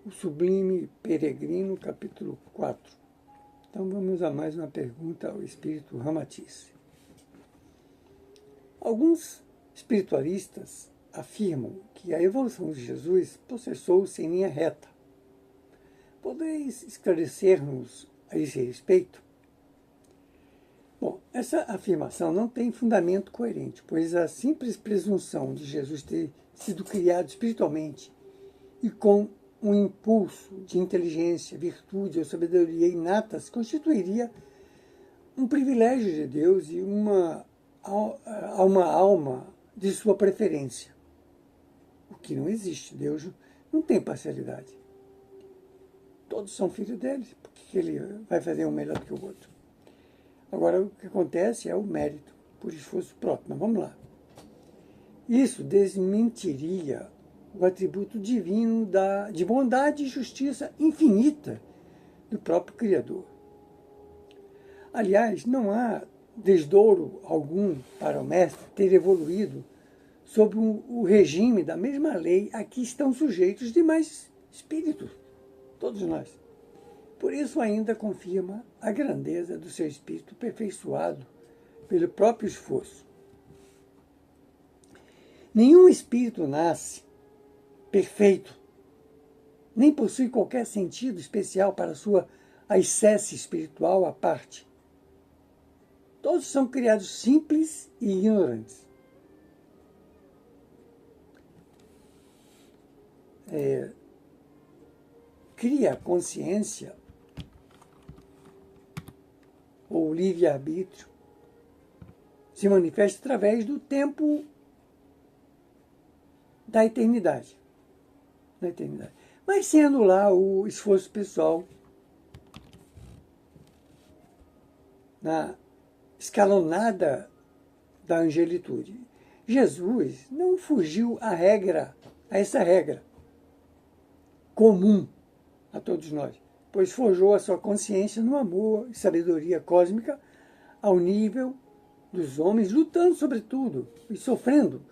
o Sublime Peregrino, capítulo 4. Então vamos a mais uma pergunta ao espírito Ramatiz. Alguns espiritualistas afirmam que a evolução de Jesus processou-se em linha reta. Podeis esclarecer-nos a esse respeito? Bom, essa afirmação não tem fundamento coerente, pois a simples presunção de Jesus ter sido criado espiritualmente e com um impulso de inteligência, virtude ou sabedoria inatas constituiria um privilégio de Deus e uma alma de sua preferência. O que não existe. Deus não tem parcialidade. Todos são filhos dele, porque ele vai fazer um melhor do que o outro. Agora, o que acontece é o mérito, por esforço próprio. Mas vamos lá. Isso desmentiria o atributo divino de bondade e justiça infinita do próprio Criador. Aliás, não há desdouro algum para o Mestre ter evoluído sob o regime da mesma lei a que estão sujeitos os demais espíritos, todos nós. Por isso ainda confirma a grandeza do seu espírito aperfeiçoado pelo próprio esforço. Nenhum espírito nasce perfeito, nem possui qualquer sentido especial para sua ascese espiritual à parte. Todos são criados simples e ignorantes. Cria consciência ou livre-arbítrio se manifesta através do tempo da eternidade. Mas sem anular o esforço pessoal na escalonada da angelitude. Jesus não fugiu a essa regra comum a todos nós, pois forjou a sua consciência no amor e sabedoria cósmica ao nível dos homens, lutando sobretudo e sofrendo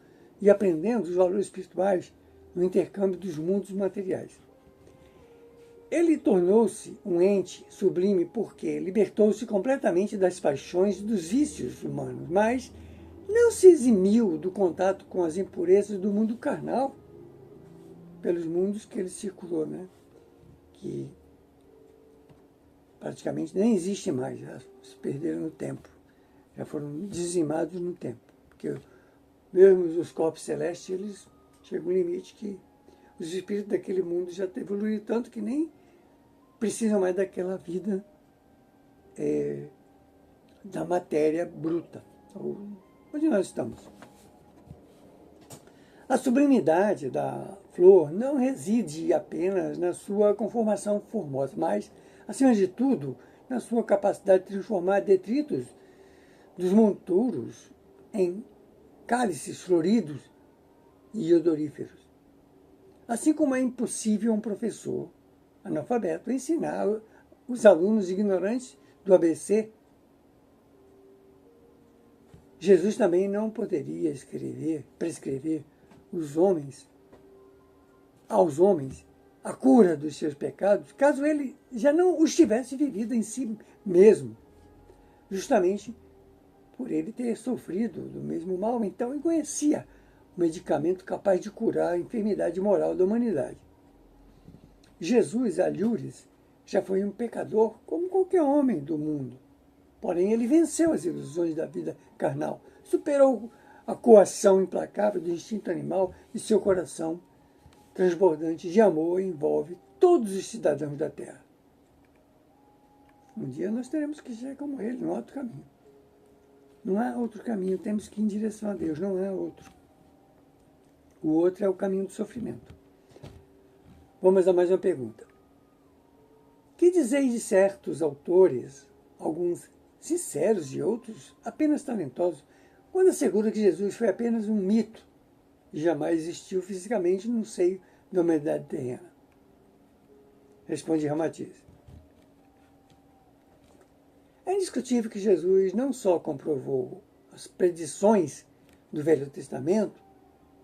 e aprendendo os valores espirituais no intercâmbio dos mundos materiais. Ele tornou-se um ente sublime porque libertou-se completamente das paixões e dos vícios humanos, mas não se eximiu do contato com as impurezas do mundo carnal, pelos mundos que ele circulou, né? Que praticamente nem existem mais, já se perderam no tempo, já foram dizimados no tempo, porque mesmo os corpos celestes, eles chegam a um limite que os espíritos daquele mundo já evoluíram tanto que nem precisam mais daquela vida da matéria bruta, onde nós estamos. A sublimidade da flor não reside apenas na sua conformação formosa, mas, acima de tudo, na sua capacidade de transformar detritos dos monturos em cálices floridos e odoríferos. Assim como é impossível um professor analfabeto ensinar os alunos ignorantes do ABC, Jesus também não poderia prescrever aos homens a cura dos seus pecados, caso ele já não os tivesse vivido em si mesmo, justamente por ele ter sofrido do mesmo mal. Então ele conhecia o medicamento capaz de curar a enfermidade moral da humanidade. Jesus, alhures, já foi um pecador como qualquer homem do mundo. Porém, ele venceu as ilusões da vida carnal, superou a coação implacável do instinto animal e seu coração transbordante de amor envolve todos os cidadãos da Terra. Um dia nós teremos que ser como ele, não há outro caminho. Não há outro caminho, temos que ir em direção a Deus, não há outro. O outro é o caminho do sofrimento. Vamos a mais uma pergunta. Que dizeis de certos autores, alguns sinceros e outros apenas talentosos, quando assegura que Jesus foi apenas um mito e jamais existiu fisicamente no seio da humanidade terrena? Responde Ramatiz. É indiscutível que Jesus não só comprovou as predições do Velho Testamento,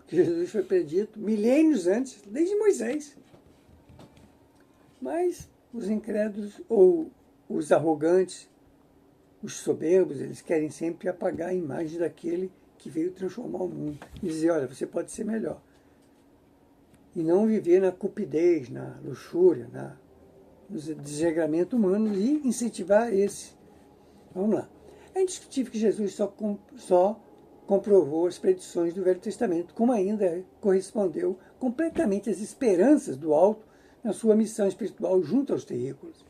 que Jesus foi predito milênios antes, desde Moisés. Mas os incrédulos ou os arrogantes, os soberbos, eles querem sempre apagar a imagem daquele que veio transformar o mundo. E dizer, olha, você pode ser melhor. E não viver na cupidez, na luxúria, no desregramento humano e incentivar esse. Vamos lá. É indiscutível que Jesus só comprovou as predições do Velho Testamento, como ainda correspondeu completamente às esperanças do alto na sua missão espiritual junto aos terrícolas.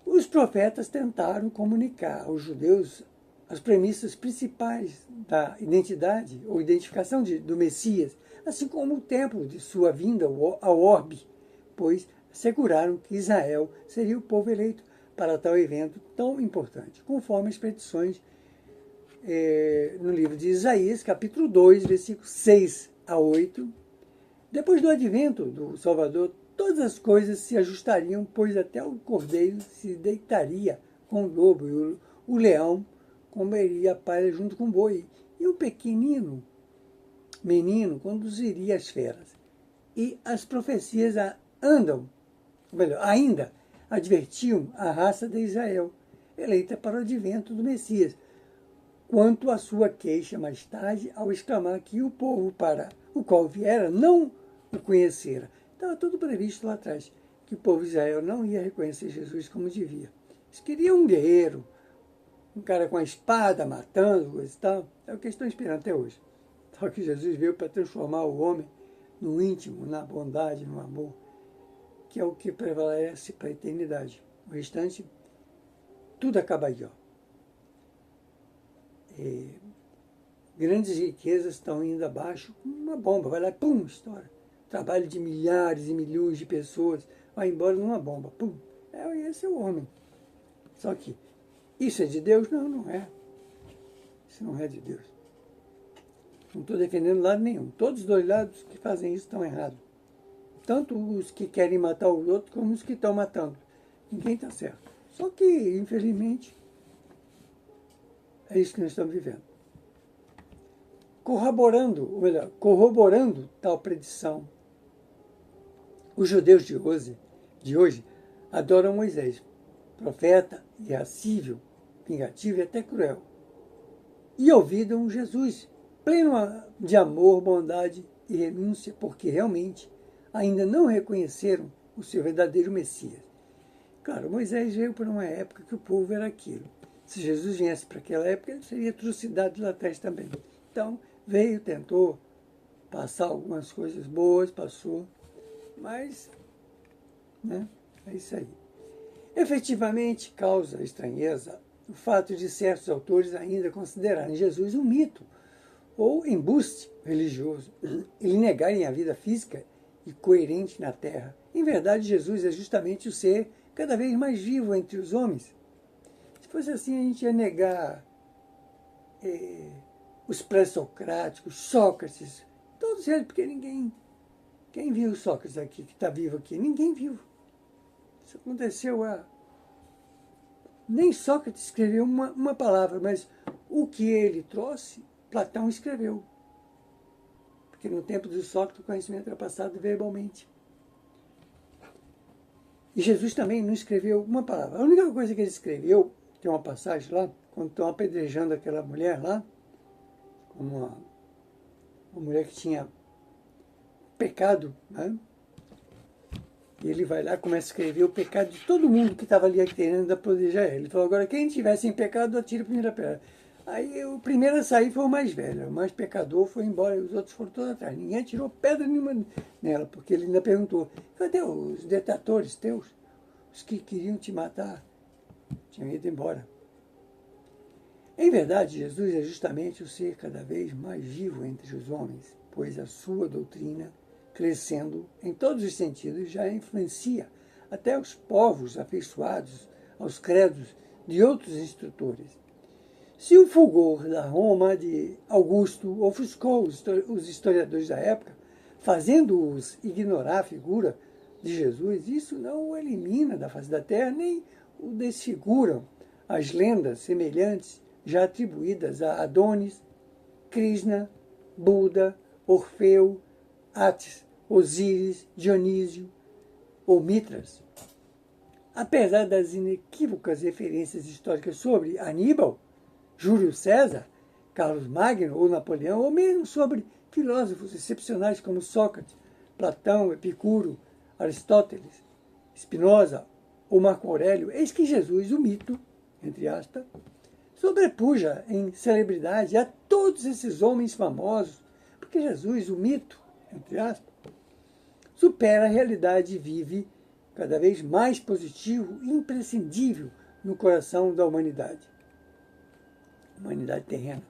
Os profetas tentaram comunicar aos judeus as premissas principais da identidade ou identificação do Messias, assim como o tempo de sua vinda ao orbe, pois asseguraram que Israel seria o povo eleito para tal evento tão importante, conforme as predições no livro de Isaías, capítulo 2, versículos 6 a 8. Depois do advento do Salvador, todas as coisas se ajustariam, pois até o cordeiro se deitaria com o lobo, e o leão comeria a palha junto com o boi, e o pequenino menino conduziria as feras. E as profecias ainda advertiam a raça de Israel, eleita para o advento do Messias, quanto à sua queixa mais tarde, ao exclamar que o povo para o qual viera não o conhecera. Estava tudo previsto lá atrás, que o povo de Israel não ia reconhecer Jesus como devia. Eles queriam um guerreiro, um cara com a espada, matando, coisa e tal. É o que eles estão esperando até hoje. Só que Jesus veio para transformar o homem no íntimo, na bondade, no amor, que é o que prevalece para a eternidade. O restante, tudo acaba aí, ó. Grandes riquezas estão indo abaixo, uma bomba, vai lá e pum, estoura. Trabalho de milhares e milhões de pessoas vai embora numa bomba, pum. Esse é o homem. Só que isso é de Deus? Não, não é. Isso não é de Deus. Não estou defendendo lado nenhum. Todos os dois lados que fazem isso estão errados. Tanto os que querem matar o outro, como os que estão matando. Ninguém está certo. Só que, infelizmente, é isso que nós estamos vivendo. Corroborando tal predição, os judeus de hoje adoram Moisés, profeta irascível, vingativo e até cruel. E olvidam Jesus, pleno de amor, bondade e renúncia, porque realmente ainda não reconheceram o seu verdadeiro Messias. Claro, Moisés veio para uma época que o povo era aquilo. Se Jesus viesse para aquela época, ele seria trucidado lá atrás também. Então, veio, tentou passar algumas coisas boas, passou, mas, né, é isso aí. Efetivamente, causa estranheza o fato de certos autores ainda considerarem Jesus um mito ou embuste religioso e lhe negarem a vida física e coerente na Terra. Em verdade, Jesus é justamente o ser cada vez mais vivo entre os homens. Se fosse assim, a gente ia negar os pré-socráticos, Sócrates, todos eles, porque quem viu Sócrates aqui, que está vivo aqui? Ninguém viu. Isso aconteceu nem Sócrates escreveu uma palavra, mas o que ele trouxe, Platão escreveu. Porque no tempo de Sócrates o conhecimento era passado verbalmente. E Jesus também não escreveu uma palavra. A única coisa que ele escreveu, tem uma passagem lá, quando estão apedrejando aquela mulher lá, uma mulher que tinha pecado, né? E ele vai lá e começa a escrever o pecado de todo mundo que estava ali querendo apedrejar ele. Ele falou, agora quem tivesse em pecado, atira a primeira pedra. Aí o primeiro a sair foi o mais velho, o mais pecador foi embora e os outros foram todos atrás. Ninguém atirou pedra nenhuma nela, porque ele ainda perguntou, cadê os detratores teus? Os que queriam te matar? Tinham ido embora. Em verdade, Jesus é justamente o ser cada vez mais vivo entre os homens, pois a sua doutrina, crescendo em todos os sentidos, já influencia até os povos afeiçoados aos credos de outros instrutores. Se o fulgor da Roma de Augusto ofuscou os historiadores da época, fazendo-os ignorar a figura de Jesus, isso não o elimina da face da terra, nem o desfiguram as lendas semelhantes já atribuídas a Adonis, Krishna, Buda, Orfeu, Atis, Osíris, Dionísio, ou Mitras. Apesar das inequívocas referências históricas sobre Aníbal, Júlio César, Carlos Magno ou Napoleão, ou mesmo sobre filósofos excepcionais como Sócrates, Platão, Epicuro, Aristóteles, Spinoza ou Marco Aurélio, eis que Jesus, o mito, entre aspas, sobrepuja em celebridade a todos esses homens famosos, porque Jesus, o mito, entre aspas, supera a realidade e vive cada vez mais positivo e imprescindível no coração da humanidade terrena.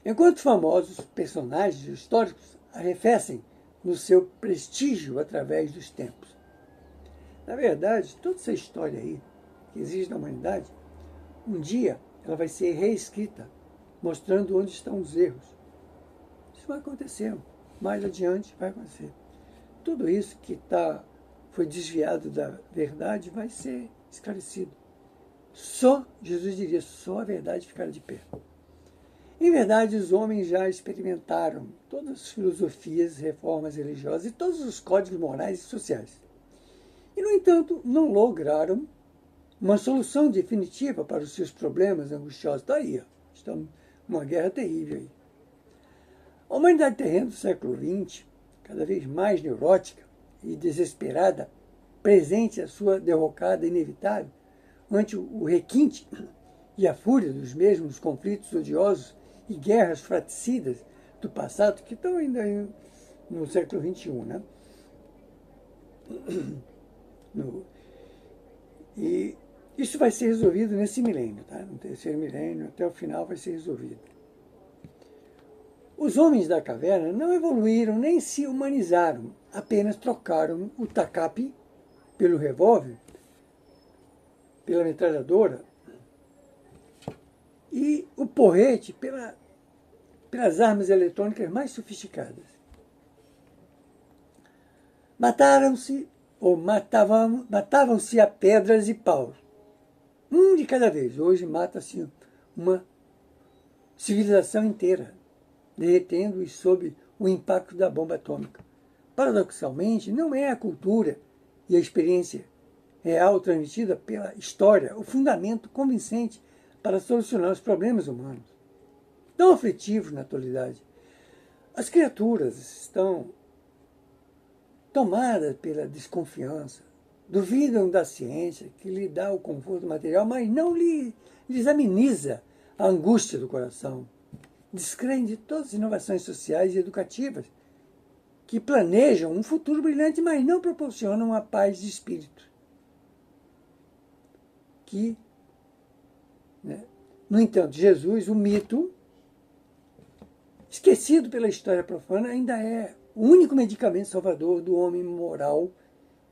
Enquanto famosos personagens históricos arrefecem no seu prestígio através dos tempos. Na verdade, toda essa história aí que existe na humanidade, um dia ela vai ser reescrita, mostrando onde estão os erros. Isso vai acontecer, mais adiante vai acontecer. Tudo isso que foi desviado da verdade vai ser esclarecido. Só, Jesus diria, só a verdade ficará de pé. Em verdade, os homens já experimentaram todas as filosofias, reformas religiosas e todos os códigos morais e sociais. E, no entanto, não lograram uma solução definitiva para os seus problemas angustiosos. Está aí, estamos numa guerra terrível aí. A humanidade terrena do século XX, cada vez mais neurótica e desesperada, presente a sua derrocada inevitável, ante o requinte e a fúria dos mesmos conflitos odiosos e guerras fratricidas do passado, que estão ainda no século XXI, né? E isso vai ser resolvido nesse milênio, tá? No terceiro milênio, até o final vai ser resolvido. Os homens da caverna não evoluíram nem se humanizaram, apenas trocaram o tacape pelo revólver, pela metralhadora, e o porrete pelas armas eletrônicas mais sofisticadas. Mataram-se ou matavam-se a pedras e paus. Um de cada vez. Hoje mata-se uma civilização inteira, derretendo-e sob o impacto da bomba atômica. Paradoxalmente, não é a cultura e a experiência real transmitida pela história o fundamento convincente para solucionar os problemas humanos, tão aflitivos na atualidade. As criaturas estão tomadas pela desconfiança, duvidam da ciência que lhe dá o conforto material, mas não lhes ameniza a angústia do coração. Descreem de todas as inovações sociais e educativas que planejam um futuro brilhante, mas não proporcionam a paz de espírito. No entanto, Jesus, o mito, esquecido pela história profana, ainda é o único medicamento salvador do homem moral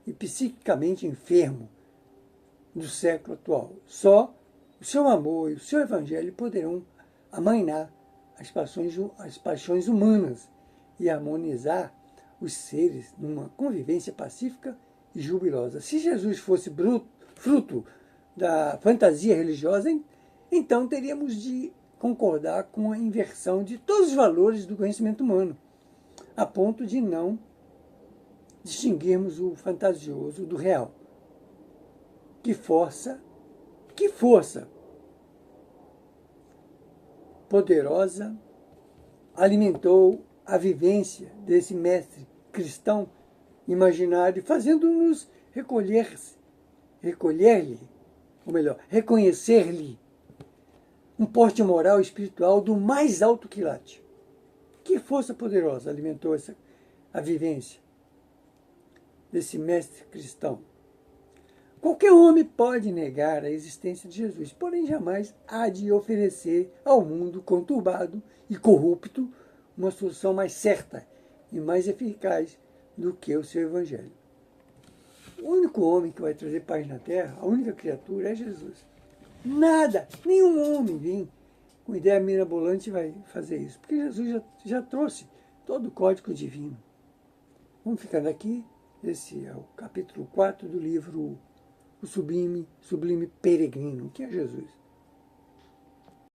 e psiquicamente enfermo do século atual. Só o seu amor e o seu evangelho poderão amainar as paixões humanas e harmonizar os seres numa convivência pacífica e jubilosa. Se Jesus fosse fruto da fantasia religiosa, então teríamos de concordar com a inversão de todos os valores do conhecimento humano, a ponto de não distinguirmos o fantasioso do real. Que força poderosa alimentou a vivência desse mestre cristão imaginário, fazendo-nos reconhecer-lhe um porte moral e espiritual do mais alto quilate. Que força poderosa alimentou a vivência desse mestre cristão? Qualquer homem pode negar a existência de Jesus, porém jamais há de oferecer ao mundo conturbado e corrupto uma solução mais certa e mais eficaz do que o seu evangelho. O único homem que vai trazer paz na terra, a única criatura, é Jesus. Nada, nenhum homem vem com ideia mirabolante vai fazer isso, porque Jesus já trouxe todo o código divino. Vamos ficando aqui. Esse é o capítulo 4 do livro O Sublime Peregrino, que é Jesus.